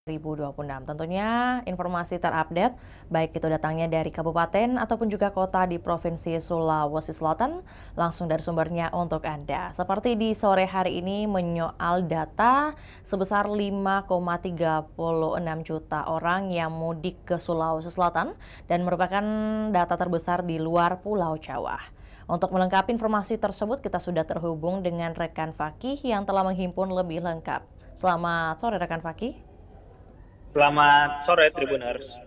2026. Tentunya informasi terupdate, baik itu datangnya dari kabupaten ataupun juga kota di Provinsi Sulawesi Selatan, langsung dari sumbernya untuk Anda. Seperti di sore hari ini menyoal data sebesar 5,36 juta orang yang mudik ke Sulawesi Selatan dan merupakan data terbesar di luar Pulau Jawa. Untuk melengkapi informasi tersebut, kita sudah terhubung dengan rekan Fakih yang telah menghimpun lebih lengkap. Selamat sore rekan Fakih. Selamat sore Tribuners.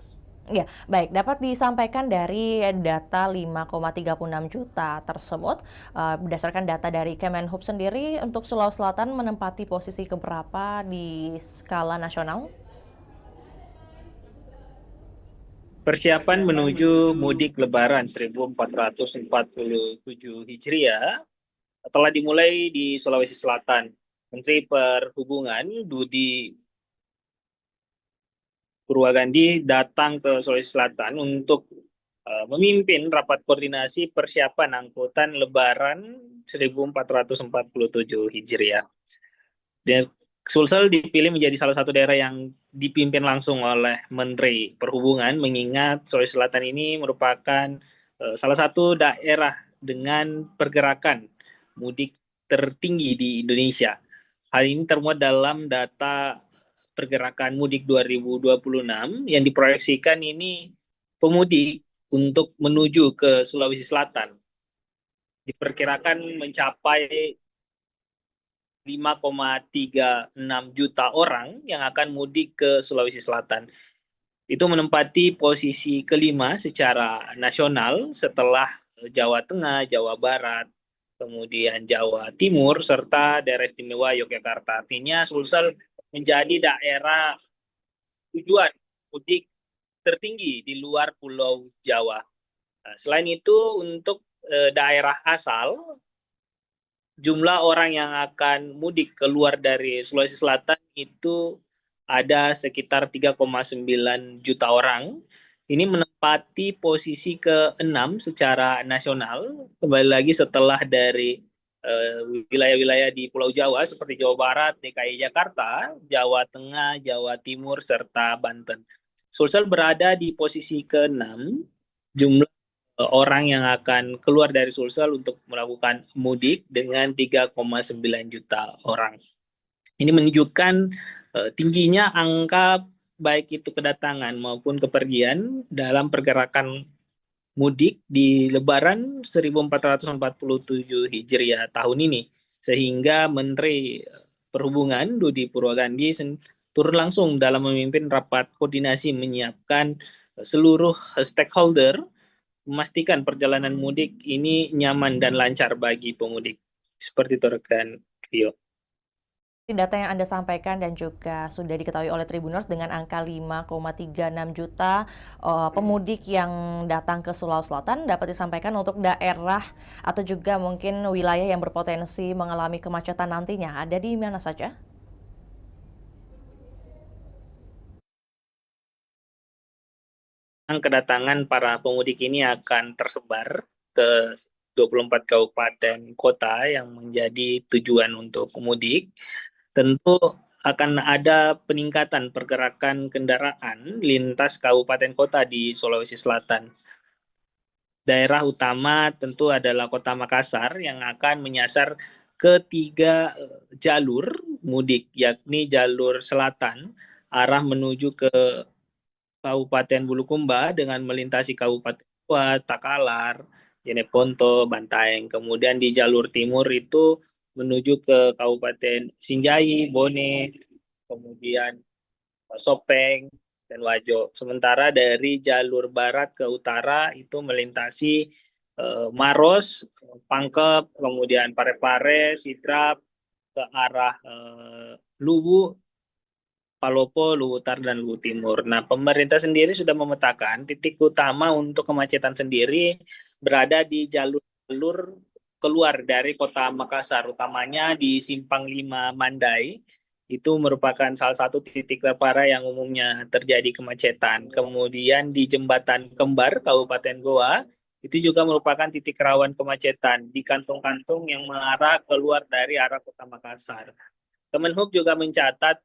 Ya, baik. Dapat disampaikan dari data 5,36 juta tersebut, berdasarkan data dari Kemenhub sendiri, untuk Sulawesi Selatan menempati posisi keberapa di skala nasional? Persiapan menuju mudik Lebaran 1447 Hijriah telah dimulai di Sulawesi Selatan. Menteri Perhubungan Budi Purwagandi datang ke Sulawesi Selatan untuk memimpin rapat koordinasi persiapan angkutan Lebaran 1447 Hijriah. Dan Sulsel dipilih menjadi salah satu daerah yang dipimpin langsung oleh Menteri Perhubungan, mengingat Sulawesi Selatan ini merupakan salah satu daerah dengan pergerakan mudik tertinggi di Indonesia. Hal ini termuat dalam data pergerakan mudik 2026 yang diproyeksikan ini pemudik untuk menuju ke Sulawesi Selatan diperkirakan mencapai 5,36 juta orang yang akan mudik ke Sulawesi Selatan. Itu menempati posisi kelima secara nasional setelah Jawa Tengah, Jawa Barat, kemudian Jawa Timur, serta daerah istimewa Yogyakarta. Artinya Sulsel menjadi daerah tujuan mudik tertinggi di luar Pulau Jawa. Nah, selain itu, untuk daerah asal, jumlah orang yang akan mudik keluar dari Sulawesi Selatan itu ada sekitar 3,9 juta orang. Ini menempati posisi ke-6 secara nasional, kembali lagi setelah dari wilayah-wilayah di Pulau Jawa seperti Jawa Barat, DKI Jakarta, Jawa Tengah, Jawa Timur, serta Banten. Sulsel berada di posisi ke-6, jumlah orang yang akan keluar dari Sulsel untuk melakukan mudik dengan 3,9 juta orang. Ini menunjukkan tingginya angka baik itu kedatangan maupun kepergian dalam pergerakan mudik di Lebaran 1447 Hijriah tahun ini. Sehingga Menteri Perhubungan Budi Purwagandi turun langsung dalam memimpin rapat koordinasi menyiapkan seluruh stakeholder memastikan perjalanan mudik ini nyaman dan lancar bagi pemudik. Seperti itu rekan Rio. Data yang Anda sampaikan dan juga sudah diketahui oleh Tribuners dengan angka 5,36 juta pemudik yang datang ke Sulawesi Selatan dapat disampaikan untuk daerah atau juga mungkin wilayah yang berpotensi mengalami kemacetan nantinya. Ada di mana saja? Kedatangan para pemudik ini akan tersebar ke 24 kabupaten kota yang menjadi tujuan untuk mudik. Tentu akan ada peningkatan pergerakan kendaraan lintas kabupaten kota di Sulawesi Selatan. Daerah utama tentu adalah Kota Makassar yang akan menyasar ketiga jalur mudik, yakni jalur selatan arah menuju ke Kabupaten Bulukumba dengan melintasi Kabupaten Goa, Takalar, Jeneponto, Bantaeng. Kemudian di jalur timur itu menuju ke Kabupaten Sinjai, Bone, kemudian Sopeng, dan Wajo. Sementara dari jalur barat ke utara itu melintasi Maros, Pangkep, kemudian Parepare, Sidrap, ke arah Luwu, Palopo, Luwutar, dan Luwu Timur. Nah, pemerintah sendiri sudah memetakan titik utama untuk kemacetan sendiri berada di jalur-jalur keluar dari kota Makassar, utamanya di Simpang 5 Mandai. Itu merupakan salah satu titik terparah yang umumnya terjadi kemacetan. Kemudian di Jembatan Kembar, Kabupaten Goa, itu juga merupakan titik rawan kemacetan di kantung-kantung yang mengarah keluar dari arah kota Makassar. Kemenhub juga mencatat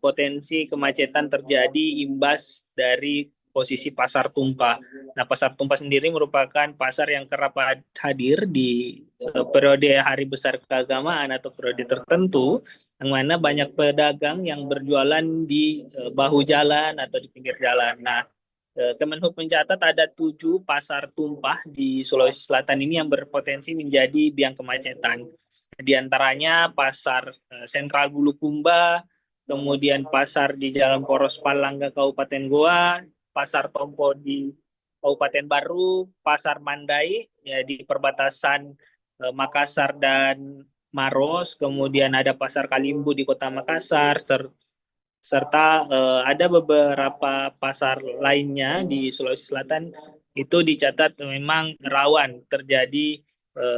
potensi kemacetan terjadi imbas dari posisi pasar tumpah. Nah, pasar tumpah sendiri merupakan pasar yang kerap hadir di periode hari besar keagamaan atau periode tertentu, yang mana banyak pedagang yang berjualan di bahu jalan atau di pinggir jalan. Nah, Kemenhub mencatat ada 7 pasar tumpah di Sulawesi Selatan ini yang berpotensi menjadi biang kemacetan. Di antaranya pasar Sentral Bulukumba, kemudian pasar di Jalan Poros Palangga Kabupaten Goa, pasar Tompo di Kabupaten Baru, pasar Mandai ya di perbatasan Makassar dan Maros, kemudian ada pasar Kalimbu di Kota Makassar, serta ada beberapa pasar lainnya di Sulawesi Selatan itu dicatat memang rawan terjadi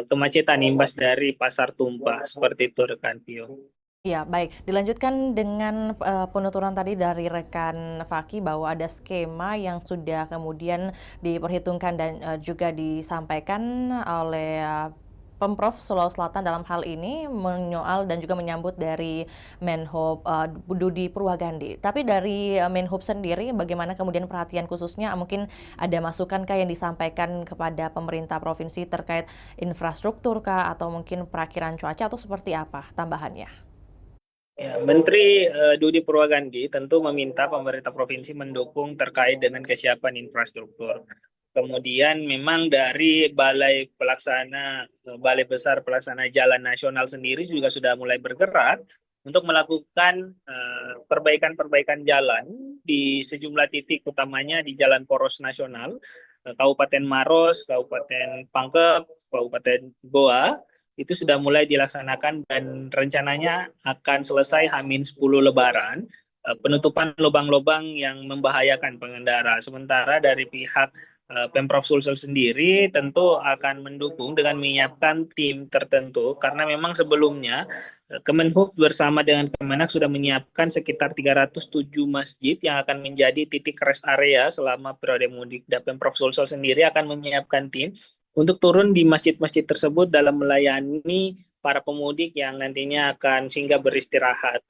kemacetan imbas dari pasar tumpah seperti itu rekan Pio. Ya, baik. Dilanjutkan dengan penuturan tadi dari rekan Faki bahwa ada skema yang sudah kemudian diperhitungkan dan juga disampaikan oleh Pemprov Sulawesi Selatan dalam hal ini menyoal dan juga menyambut dari Menhub Dudi Purwagandi. Tapi dari Menhub sendiri, bagaimana kemudian perhatian khususnya mungkin ada masukan kah yang disampaikan kepada pemerintah provinsi terkait infrastruktur kah atau mungkin perakiraan cuaca atau seperti apa tambahannya? Ya, Menteri Dudi Purwagandi tentu meminta pemerintah provinsi mendukung terkait dengan kesiapan infrastruktur. Kemudian memang dari Balai Besar Pelaksana Jalan Nasional sendiri juga sudah mulai bergerak untuk melakukan perbaikan-perbaikan jalan di sejumlah titik, utamanya di Jalan Poros Nasional, Kabupaten Maros, Kabupaten Pangkep, Kabupaten Goa, itu sudah mulai dilaksanakan dan rencananya akan selesai H-10 Lebaran, penutupan lubang-lubang yang membahayakan pengendara. Sementara dari pihak Pemprov Sulsel sendiri tentu akan mendukung dengan menyiapkan tim tertentu, karena memang sebelumnya Kemenhub bersama dengan Kemenak sudah menyiapkan sekitar 307 masjid yang akan menjadi titik rest area selama periode mudik. Dan Pemprov Sulsel sendiri akan menyiapkan tim untuk turun di masjid-masjid tersebut dalam melayani para pemudik yang nantinya akan singgah beristirahat.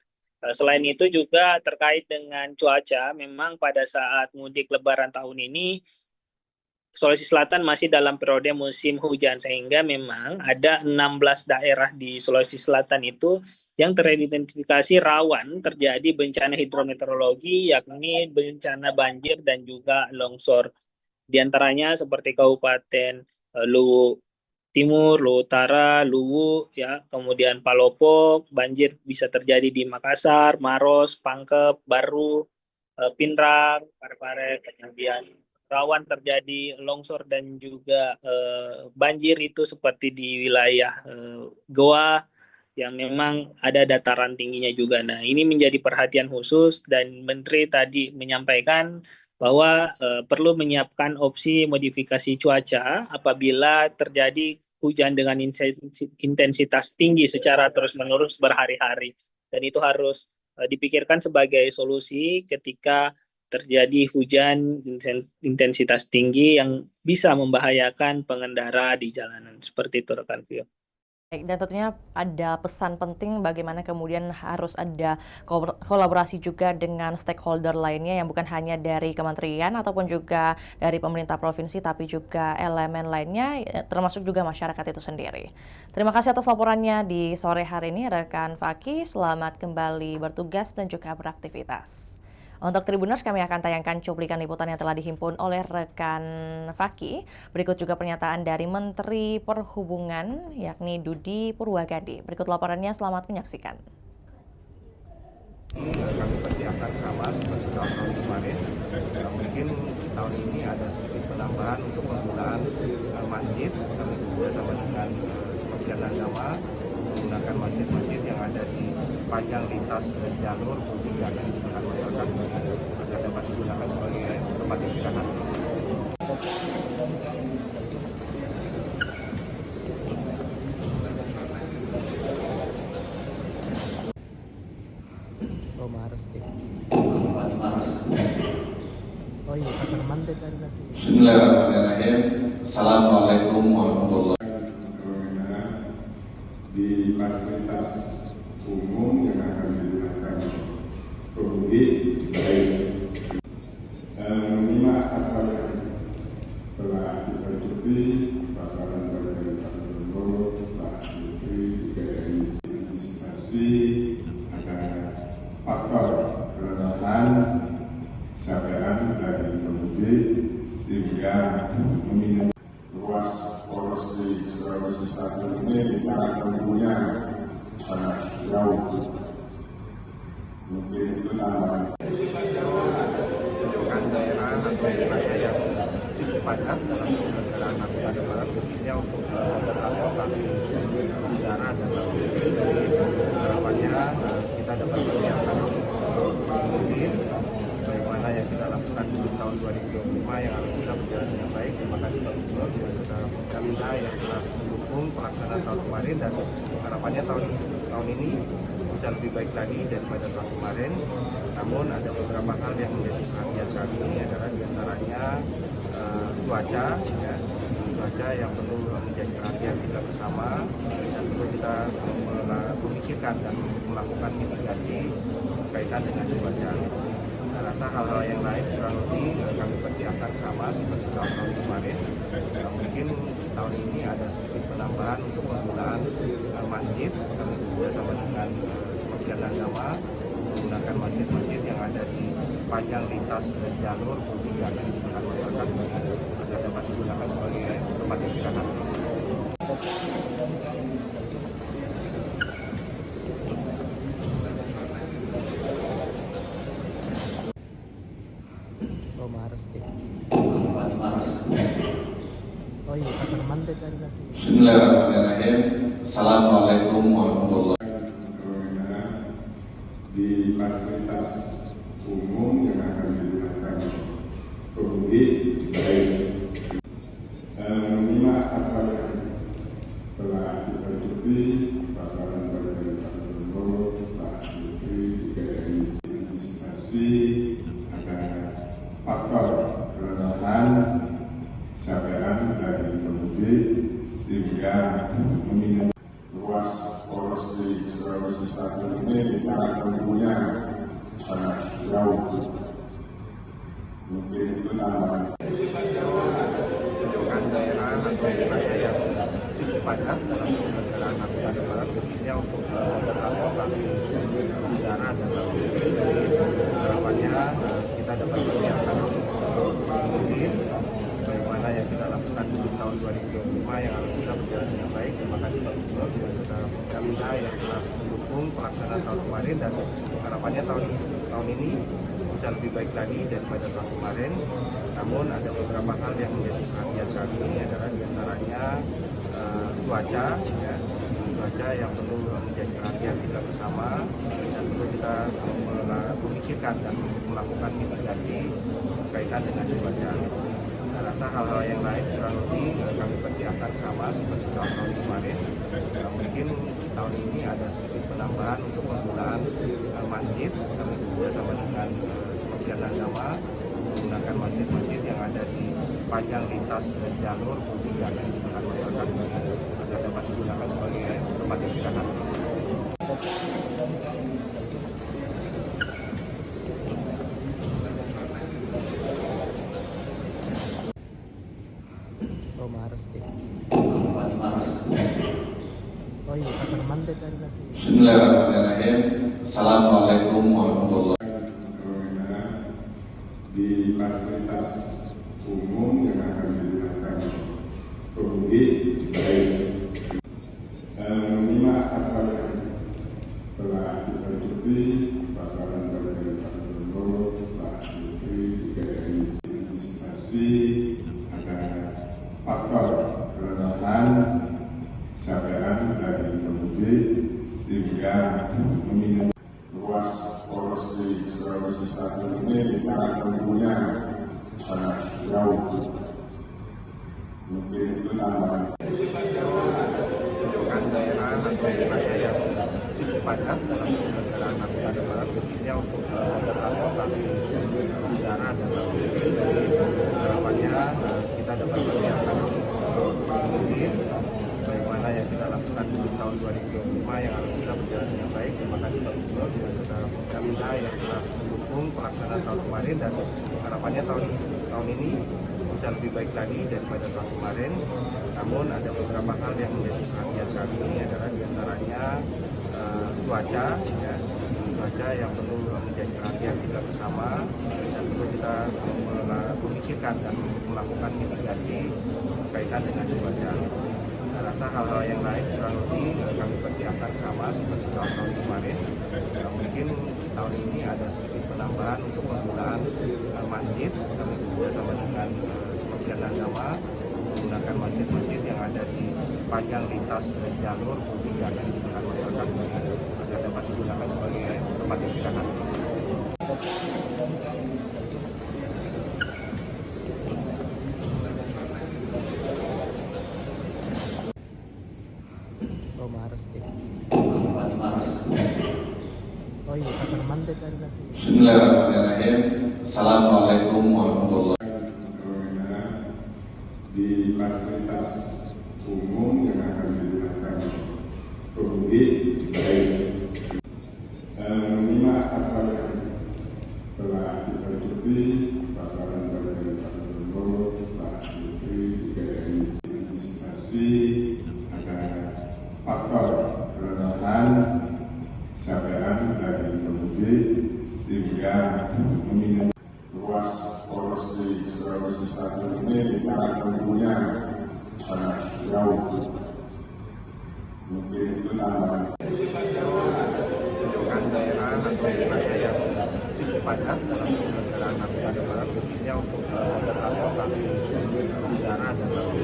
Selain itu juga terkait dengan cuaca, memang pada saat mudik Lebaran tahun ini Sulawesi Selatan masih dalam periode musim hujan, sehingga memang ada 16 daerah di Sulawesi Selatan itu yang teridentifikasi rawan terjadi bencana hidrometeorologi, yakni bencana banjir dan juga longsor. Di antaranya seperti Kabupaten Luwu Timur, Luwu Utara, Luwu, ya, kemudian Palopo, banjir bisa terjadi di Makassar, Maros, Pangkep, Baru, Pinrang, Parepare, kemudian rawan terjadi longsor dan juga banjir itu seperti di wilayah Goa yang memang ada dataran tingginya juga. Nah, ini menjadi perhatian khusus dan Menteri tadi menyampaikan bahwa perlu menyiapkan opsi modifikasi cuaca apabila terjadi hujan dengan intensitas tinggi secara terus-menerus berhari-hari. Dan itu harus dipikirkan sebagai solusi ketika terjadi hujan intensitas tinggi yang bisa membahayakan pengendara di jalanan. Seperti itu rekan Vio. Dan tentunya ada pesan penting bagaimana kemudian harus ada kolaborasi juga dengan stakeholder lainnya yang bukan hanya dari kementerian ataupun juga dari pemerintah provinsi, tapi juga elemen lainnya termasuk juga masyarakat itu sendiri. Terima kasih atas laporannya di sore hari ini rekan Faki. Selamat kembali bertugas dan juga beraktivitas. Untuk Tribuners, kami akan tayangkan cuplikan liputan yang telah dihimpun oleh rekan Faki. Berikut juga pernyataan dari Menteri Perhubungan, yakni Dudi Purwagandi. Berikut laporannya, selamat menyaksikan. Kami pasti akan sama seperti tahun kemarin. Mungkin tahun ini ada sedikit penambahan untuk penggunaan masjid. Kami bersama dengan Kementerian Agama menggunakan masjid-masjid yang ada di sepanjang lintas jalur yang akan digunakan masyarakat agar dapat digunakan sebagai tempat istirahat. Oh iya, mandat dari nasi. Bismillahirrahmanirrahim. Assalamualaikum warahmatullahi wabarakatuh. Di fasilitas umum yang akan digunakan baik menyimak apa yang telah kita ikuti paparan dari Pak Gubernur, Pak Menteri, juga dari antisipasi ada faktor kelelahan, capaian dari pemudik sehingga meminimalisir ruas poros di Sulawesi Selatan ini jarak tempuhnya sangat jauh. Mungkin itu tambahan. Dengan daerah atau wilayah yang cukup padat dalam penyelenggaraan angkutan lebaran, khususnya untuk transportasi udara dan laut. Jadi harapannya kita dapat menyiapkan mungkin bagaimana yang kita lakukan di tahun 2025 yang harus bisa berjalan dengan baik. Terima kasih Pak Gubernur serta Pemerintah yang telah mendukung pelaksanaan tahun kemarin, dan harapannya tahun ini bisa lebih baik lagi daripada tahun kemarin. Namun ada beberapa hal yang menjadi perhatian kami, adalah diantaranya cuaca, cuaca yang perlu menjadi perhatian kita bersama, dan perlu kita memikirkan dan melakukan mitigasi berkaitan dengan cuaca. Saya rasa hal-hal yang lain kurang lebih kami persiapkan sama seperti tahun kemarin. Mungkin tahun ini ada sedikit penambahan untuk penggunaan masjid. Kami bersama dengan Kementerian Agama menggunakan masjid-masjid yang ada di sepanjang lintas jalur untuk yang akan digunakan masyarakat agar dapat digunakan sebagai tempat istirahat. Oh, Maret deh. Oh iya, kapan mandat dari nasi? Bismillahirrahmanirrahim. Assalamualaikum warahmatullahi di fasilitas umum yang akan digunakan pemudik baik menyimak apa yang telah kita ikuti paparan dari Pak Gubernur, Pak Menteri, juga dari antisipasi ada faktor kelelahan, capaian dari pemudik sehingga meminimalisir ruas poros di Sulawesi Selatan ini jarak tempuhnya sangat jauh. Mungkin itu tambahan. Dengan daerah atau wilayah yang cukup padat dalam penyelenggaraan angkutan lebaran, khususnya untuk transportasi udara dan laut. Jadi harapannya kita dapat menyiapkan mungkin bagaimana yang kita lakukan di tahun 2025 yang harus bisa berjalan dengan baik. Terima kasih Pak Gubernur serta Pemerintah yang telah mendukung pelaksanaan tahun kemarin, dan harapannya tahun ini bisa lebih baik lagi daripada tahun kemarin. Namun ada beberapa hal yang menjadi perhatian kami, adalah diantaranya cuaca, cuaca yang perlu menjadi perhatian kita bersama, dan perlu kita memikirkan dan melakukan mitigasi berkaitan dengan cuaca. Saya rasa hal-hal yang lain kurang lebih kami persiapkan sama seperti tahun kemarin. Mungkin tahun ini ada sedikit penambahan untuk penggunaan masjid. Kami bersama dengan Kementerian Agama menggunakan masjid-masjid yang ada di sepanjang lintas jalur untuk yang akan digunakan masyarakat agar dapat digunakan sebagai tempat istirahat. Oh, Maret deh. Oh iya, kapan mandat dari nasi? Bismillahirrahmanirrahim. Assalamualaikum warahmatullahi wabarakatuh. Di fasilitas umum yang akan digunakan pemudik baik menyimak apa yang telah kita ikuti paparan dari Pak Gubernur, Pak Menteri, juga dari antisipasi ada faktor kelelahan, capaian dari pemudik sehingga meminimalisir ruas poros di Sulawesi Selatan ini jarak tempuhnya sangat jauh. Mungkin itu tambahan. Dengan daerah atau wilayah yang cukup padat dalam penyelenggaraan angkutan lebaran, khususnya untuk transportasi udara dan laut. Jadi harapannya kita dapat menyiapkan mungkin bagaimana yang kita lakukan di tahun 2025 yang harus bisa berjalan dengan baik. Terima kasih Pak Gubernur serta Pemerintah yang telah mendukung pelaksanaan tahun kemarin, dan harapannya tahun ini bisa lebih baik lagi daripada tahun kemarin. Namun ada beberapa hal yang menjadi perhatian kami, adalah diantaranya cuaca, ya, cuaca yang perlu menjadi perhatian kita bersama, dan perlu kita memikirkan dan melakukan mitigasi berkaitan dengan cuaca. Saya rasa hal-hal yang lain kurang lebih kami persiapkan sama seperti tahun-tahun kemarin. Mungkin tahun ini ada sedikit penambahan untuk penggunaan masjid. Kami bekerjasama dengan Kementerian Agama menggunakan masjid-masjid yang ada di sepanjang lintas jalur publik yang akan digunakan masyarakat agar dapat digunakan sebagai tempat istirahat. Oh iya, kabar mandet dari nasi. Bismillahirrahmanirrahim. Assalamualaikum warahmatullahi wabarakatuh. Di fasilitas umum yang akan digunakan pemudik, baik menyimak apa yang telah kita ikuti paparan dari Pak Gubernur, Pak Menteri, juga dari antisipasi ada faktor kelelahan, capaian dari pemudik sehingga meminimalisir ruas poros di Sulawesi Selatan ini jarak tempuhnya sangat jauh. Mungkin itu tambahan. Menunjukkan daerah atau wilayah yang cukup padat dalam penyelenggaraan Angkutan Lebaran, khususnya untuk transportasi udara dan laut.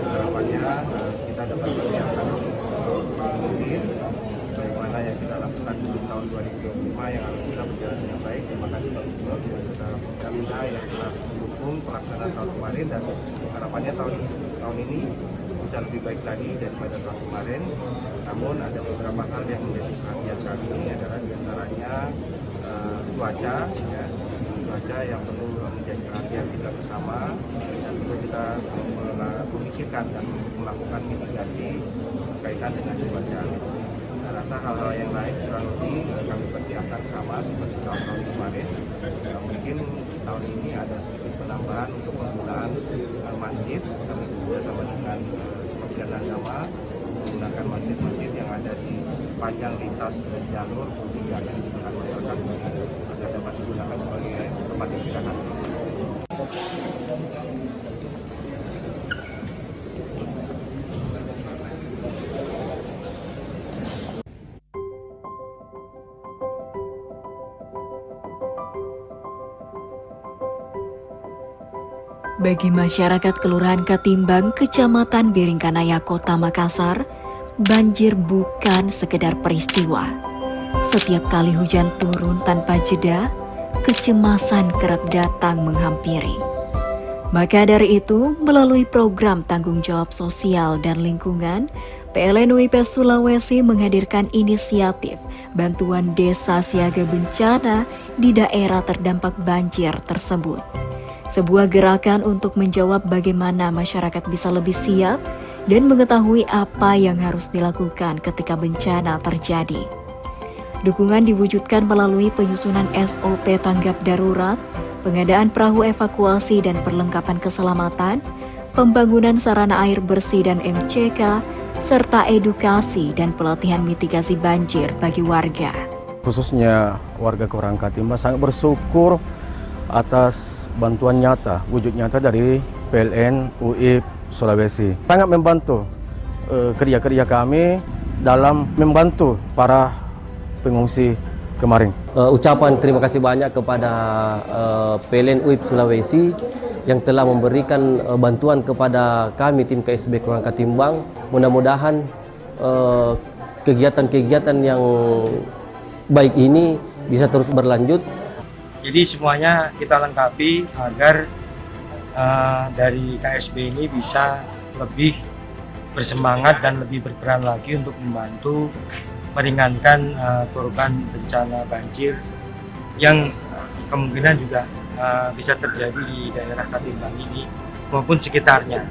Harapannya kita dapat menyiapkan mungkin bagaimana yang kita lakukan di tahun 2025 yang alhamdulillah berjalan dengan baik. Terima kasih Pak Gubernur serta Pertamina yang telah mendukung pelaksanaan tahun kemarin, dan harapannya tahun ini bisa lebih baik lagi daripada tahun kemarin. Namun ada beberapa hal yang menjadi perhatian kami, adalah diantaranya cuaca, ya, cuaca yang perlu menjadi perhatian kita bersama, dan perlu kita memikirkan dan melakukan mitigasi berkaitan dengan cuaca. Saya rasa hal-hal yang lain kurang lebih kami persiapkan sama seperti tahun-tahun kemarin. Mungkin tahun ini ada sedikit penambahan untuk penggunaan masjid. Kami bekerjasama dengan Kementerian Agama menggunakan masjid-masjid yang ada di sepanjang lintas jalur publik yang akan digunakan masyarakat agar dapat digunakan sebagai tempat istirahat. Bagi masyarakat Kelurahan Katimbang, Kecamatan Biringkanaya, Kota Makassar, banjir bukan sekedar peristiwa. Setiap kali hujan turun tanpa jeda, kecemasan kerap datang menghampiri. Maka dari itu, melalui program tanggung jawab sosial dan lingkungan, PLN UIP Sulawesi menghadirkan inisiatif bantuan desa siaga bencana di daerah terdampak banjir tersebut. Sebuah gerakan untuk menjawab bagaimana masyarakat bisa lebih siap dan mengetahui apa yang harus dilakukan ketika bencana terjadi. Dukungan diwujudkan melalui penyusunan SOP tanggap darurat, pengadaan perahu evakuasi dan perlengkapan keselamatan, pembangunan sarana air bersih dan MCK, serta edukasi dan pelatihan mitigasi banjir bagi warga. Khususnya warga Kelurahan Katimbang sangat bersyukur atas bantuan nyata, wujud nyata dari PLN UIP Sulawesi. Sangat membantu kerja-kerja kami dalam membantu para pengungsi kemarin. Ucapan terima kasih banyak kepada PLN UIP Sulawesi yang telah memberikan bantuan kepada kami tim KSB Kelurahan Katimbang. Mudah-mudahan kegiatan-kegiatan yang baik ini bisa terus berlanjut. Jadi semuanya kita lengkapi agar dari KSB ini bisa lebih bersemangat dan lebih berperan lagi untuk membantu meringankan korban bencana banjir yang kemungkinan juga bisa terjadi di daerah Katimbang ini maupun sekitarnya.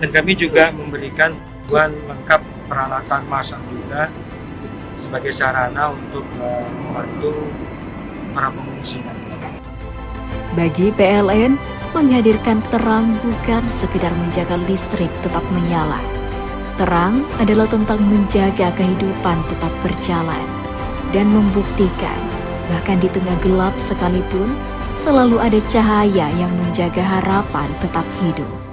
Dan kami juga memberikan bantuan lengkap peralatan masak juga sebagai sarana untuk membantu para pengungsi. Bagi PLN, menghadirkan terang bukan sekedar menjaga listrik tetap menyala. Terang adalah tentang menjaga kehidupan tetap berjalan dan membuktikan bahkan di tengah gelap sekalipun selalu ada cahaya yang menjaga harapan tetap hidup.